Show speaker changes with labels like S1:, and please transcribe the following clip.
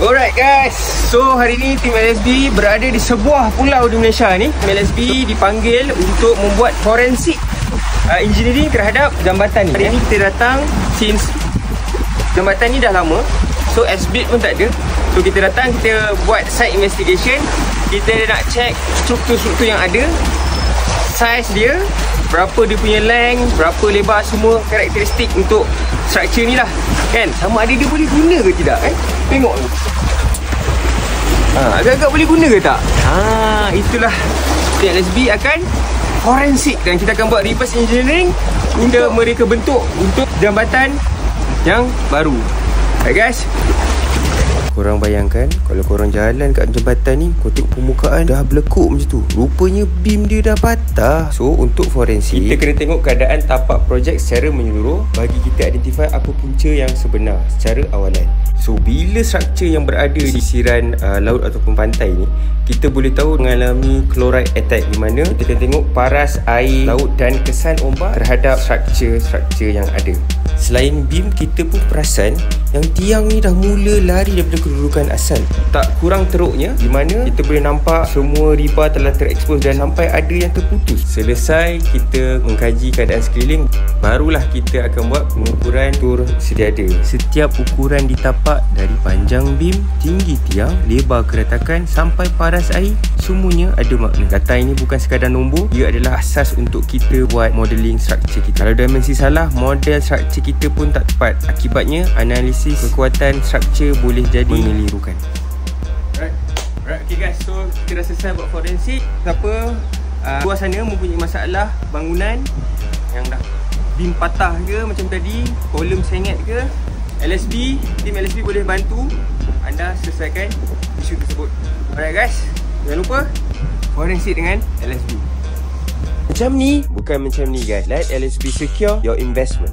S1: Alright guys, so hari ni tim LSB berada di sebuah pulau di Malaysia ni. Tim LSB dipanggil untuk membuat forensik engineering terhadap jambatan ni. Hari ni kita datang since jambatan ni dah lama, so S-build pun tak ada. So kita datang, kita buat site investigation. Kita nak check struktur-struktur yang ada, size dia, berapa dia punya length, berapa lebar, semua karakteristik untuk structure ni lah kan. Sama ada dia boleh guna ke tidak kan. Tengok ni, agak-agak boleh guna ke tak. Itulah LSB akan forensik, dan kita akan buat reverse engineering untuk mereka bentuk untuk jambatan yang baru. Alright guys, korang bayangkan kalau korang jalan kat jambatan ni, kau tengok permukaan dah berlekuk macam tu, rupanya beam dia dah patah. So untuk forensik, kita kena tengok keadaan tapak projek secara menyeluruh bagi kita identify apa punca yang sebenar secara awalan. So bila struktur yang berada di sisiran laut ataupun pantai ni, kita boleh tahu mengalami chloride attack, di mana kita kena tengok paras air laut dan kesan ombak terhadap struktur yang ada. Selain beam, kita pun perasan yang tiang ni dah mula lari daripada kedudukan asal. Tak kurang teruknya, di mana kita boleh nampak semua rebar telah terekspos dan sampai ada yang terputus. Selesai kita mengkaji keadaan sekeliling, barulah kita akan buat pengukuran tur sedia ada. Setiap ukuran ditapak dari panjang beam, tinggi tiang, lebar keretakan sampai paras air, semuanya ada makna. Data ini bukan sekadar nombor, ia adalah asas untuk kita buat modeling struktur kita. Kalau dimensi salah, model struktur kita pun tak tepat. Akibatnya analisis kekuatan struktur boleh jadi mengelirukan. Alright, okay guys, so kita dah selesai buat forensik. Siapa luar sana mempunyai masalah bangunan yang dah beam patah ke macam tadi, kolom sengit ke, tim LSB boleh bantu anda selesaikan isu tersebut. Alright guys, jangan lupa forensik dengan LSB. Macam ni, bukan macam ni guys. Let LSB secure your investment.